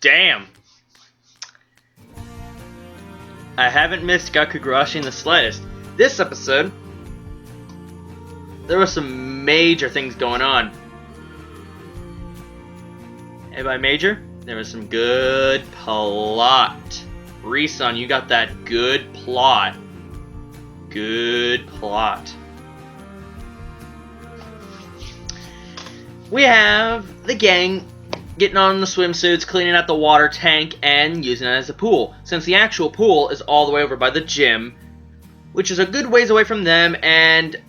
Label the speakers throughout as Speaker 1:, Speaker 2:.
Speaker 1: damn. I haven't missed Gakkou Gurashi in the slightest. This episode, there were some major things going on. And by major, there was some good plot. Rii-san, you got that good plot. Good plot. We have the gang getting on the swimsuits, cleaning out the water tank, and using it as a pool. Since the actual pool is all the way over by the gym, which is a good ways away from them, and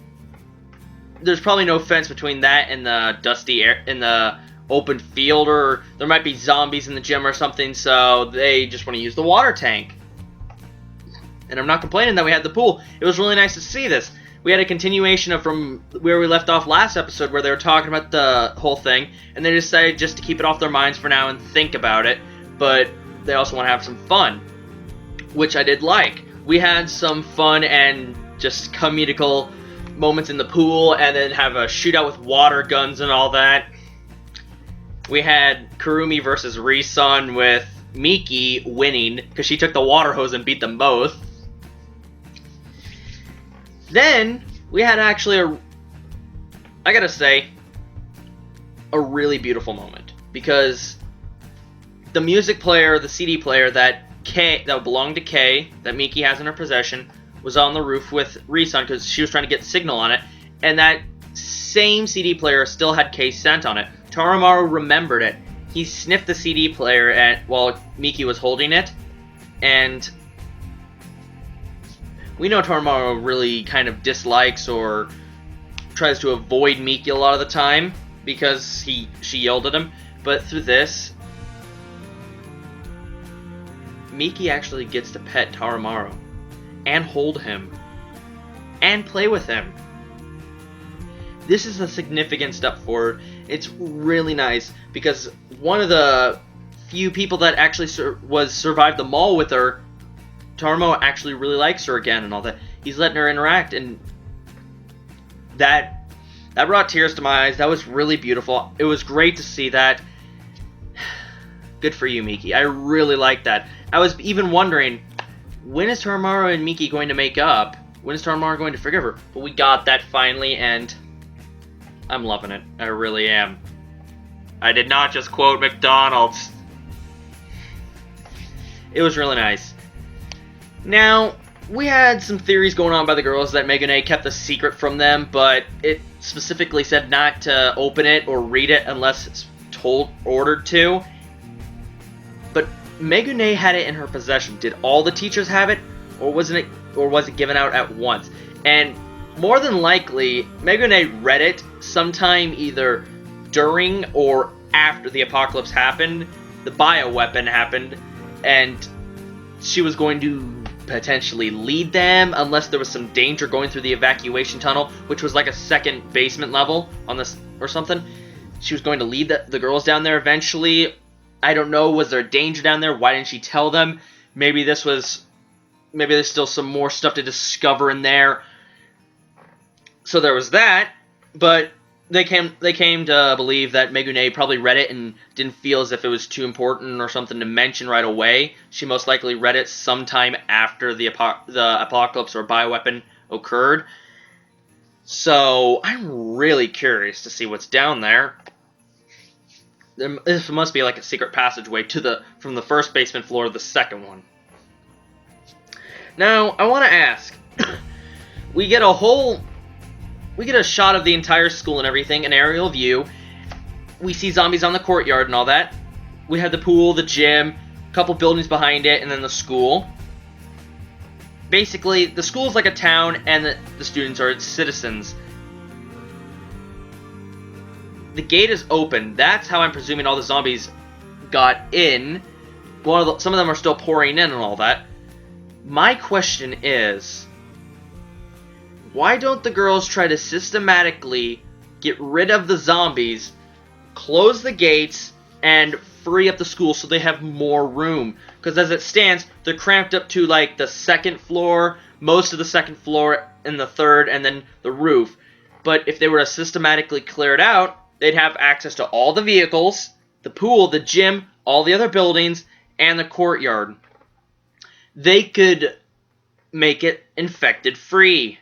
Speaker 1: there's probably no fence between that and the dusty air in the open field, or there might be zombies in the gym or something, so they just want to use the water tank. And I'm not complaining that we had the pool. It was really nice to see this. We had a continuation of from where we left off last episode, where they were talking about the whole thing, and they decided just to keep it off their minds for now and think about it, but they also want to have some fun, which I did like. We had some fun and just comedical moments in the pool, and then have a shootout with water guns and all that. We had Kurumi versus Rii-san with Miki winning, because she took the water hose and beat them both. Then, we had actually I gotta say, a really beautiful moment. Because the music player, the CD player that belonged to Kei, that Miki has in her possession, was on the roof with Rii-san because she was trying to get signal on it. And that same CD player still had Kei's scent on it. Tarumaru remembered it. He sniffed the CD player while Miki was holding it, and we know Tarumaru really kind of dislikes or tries to avoid Miki a lot of the time because she yelled at him. But through this, Miki actually gets to pet Tarumaru and hold him and play with him. This is a significant step forward. It's really nice because one of the few people that actually survived the mall with her, Tarumaru actually really likes her again and all that. He's letting her interact, and that brought tears to my eyes. That was really beautiful. It was great to see that. Good for you, Miki. I really liked that. I was even wondering, when is Tarumaru and Miki going to make up? When is Tarumaru going to forgive her? But we got that finally, and I'm loving it. I really am. I did not just quote McDonald's. It was really nice. Now, we had some theories going on by the girls that Megu-nee kept the secret from them, but it specifically said not to open it or read it unless it's ordered to. But Megu-nee had it in her possession. Did all the teachers have it, or was it given out at once? And more than likely, Megu-nee read it sometime either during or after the apocalypse happened, the bioweapon happened, and she was going to potentially lead them unless there was some danger going through the evacuation tunnel, which was like a second basement level on this or something. She was going to lead the girls down there eventually. I don't know, was there danger down there? Why didn't she tell them? Maybe there's still some more stuff to discover in there. So there was that, but they came to believe that Megu-nee probably read it and didn't feel as if it was too important or something to mention right away. She most likely read it sometime after the apocalypse or bioweapon occurred. So I'm really curious to see what's down there. This must be like a secret passageway from the first basement floor to the second one. Now, I want to ask, we get a shot of the entire school and everything, an aerial view. We see zombies on the courtyard and all that. We had the pool, the gym, a couple buildings behind it, and then the school. Basically, the school is like a town, and the students are its citizens. The gate is open. That's how I'm presuming all the zombies got in. Some of them are still pouring in and all that. My question is, why don't the girls try to systematically get rid of the zombies, close the gates, and free up the school so they have more room? Because as it stands, they're cramped up to like the second floor, most of the second floor, and the third, and then the roof. But if they were to systematically clear it out, they'd have access to all the vehicles, the pool, the gym, all the other buildings, and the courtyard. They could make it infected free.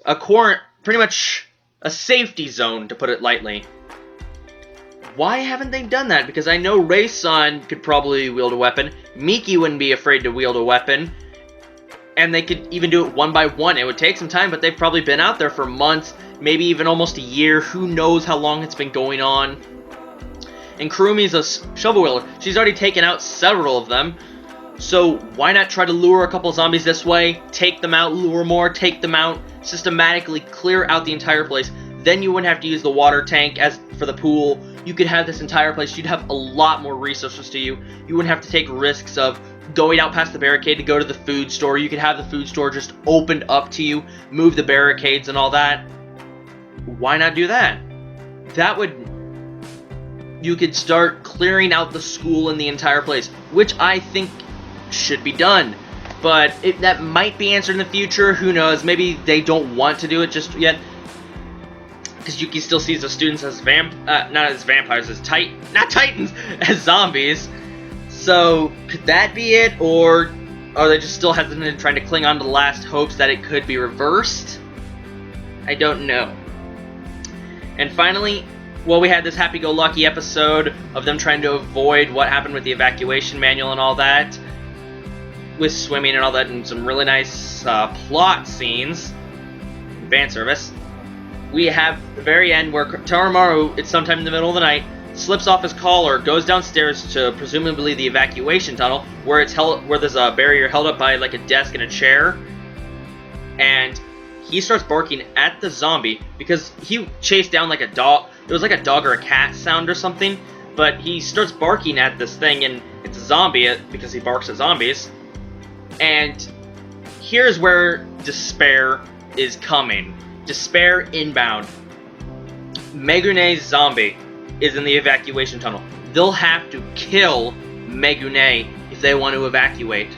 Speaker 1: Pretty much a safety zone, to put it lightly. Why haven't they done that? Because I know Rii-san could probably wield a weapon. Miki wouldn't be afraid to wield a weapon. And they could even do it one by one. It would take some time, but they've probably been out there for months, maybe even almost a year. Who knows how long it's been going on. And Kurumi's a shovel wielder. She's already taken out several of them. So why not try to lure a couple zombies this way, take them out, lure more, take them out, systematically clear out the entire place. Then you wouldn't have to use the water tank as for the pool. You could have this entire place. You'd have a lot more resources to you. You wouldn't have to take risks of going out past the barricade to go to the food store. You could have the food store just opened up to you, move the barricades and all that. Why not do that? That would... You could start clearing out the school and the entire place, which I think should be done. But that might be answered in the future. Who knows? Maybe they don't want to do it just yet. Because Yuki still sees the students as not as vampires, as not titans, as zombies. So, could that be it? Or are they just still hesitant and trying to cling on to the last hopes that it could be reversed? I don't know. And finally, well, we had this happy-go-lucky episode of them trying to avoid what happened with the evacuation manual and all that. With swimming and all that, and some really nice plot scenes. Fan service. We have the very end where Tarumaru, it's sometime in the middle of the night, slips off his collar, goes downstairs to presumably the evacuation tunnel, where it's held, where there's a barrier held up by like a desk and a chair, and he starts barking at the zombie because he chased down like a dog. It was like a dog or a cat sound or something, but he starts barking at this thing, and it's a zombie because he barks at zombies. And here's where despair is coming. Despair inbound. Megu-nee's zombie is in the evacuation tunnel. They'll have to kill Megu-nee if they want to evacuate.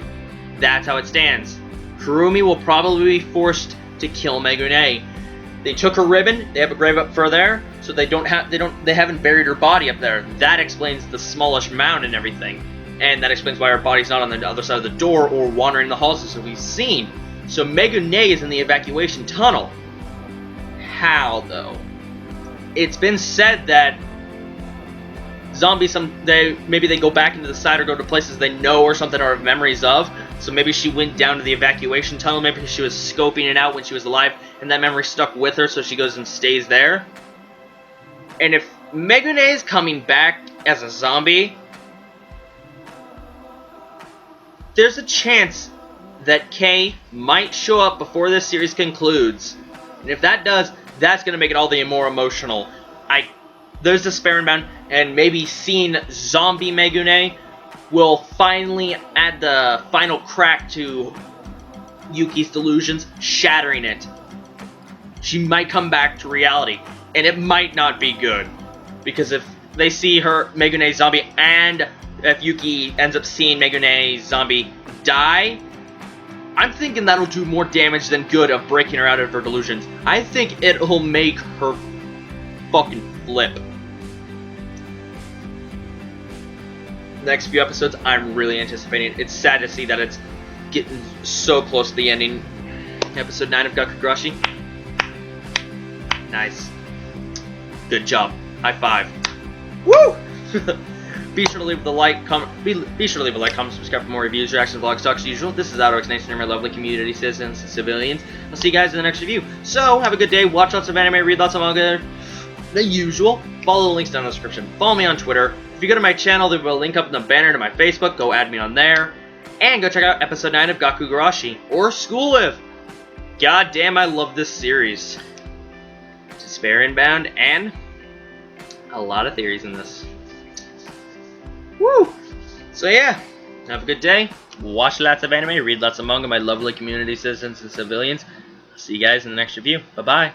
Speaker 1: That's how it stands. Kurumi will probably be forced to kill Megu-nee. They took her ribbon. They have a grave up for there, so they haven't buried her body up there. That explains the smallish mound and everything, and that explains why her body's not on the other side of the door or wandering the halls as we've seen. So Megu-nee is in the evacuation tunnel. How, though? It's been said that zombies, maybe they go back into the side or go to places they know or something or have memories of. So maybe she went down to the evacuation tunnel, maybe she was scoping it out when she was alive, and that memory stuck with her, so she goes and stays there. And if Megu-nee is coming back as a zombie, there's a chance that Kei might show up before this series concludes. And if that does, that's going to make it all the more emotional. There's despair inbound, and maybe seeing zombie Megu-nee will finally add the final crack to Yuki's delusions, shattering it. She might come back to reality, and it might not be good. Because if they see her, Megu-nee zombie, and if Yuki ends up seeing Megu-nee zombie die, I'm thinking that'll do more damage than good of breaking her out of her delusions. I think it'll make her fucking flip. Next few episodes, I'm really anticipating. It's sad to see that it's getting so close to the ending. Episode 9 of Gakkou Gurashi. Nice. Good job. High five. Woo! Be sure to leave a like, comment, subscribe for more reviews, reactions, vlogs, talks as usual. This is Outdoors Nation and my lovely community, citizens, and civilians. I'll see you guys in the next review. So, have a good day, watch lots of anime, read lots of manga, the usual. Follow the links down in the description. Follow me on Twitter. If you go to my channel, there will be a link up in the banner to my Facebook. Go add me on there. And go check out episode 9 of Gakkou Gurashi, or School Live. God damn, I love this series. Despair inbound, and a lot of theories in this. Woo! So yeah, have a good day. Watch lots of anime, read lots of manga, my lovely community citizens and civilians. See you guys in the next review. Bye-bye.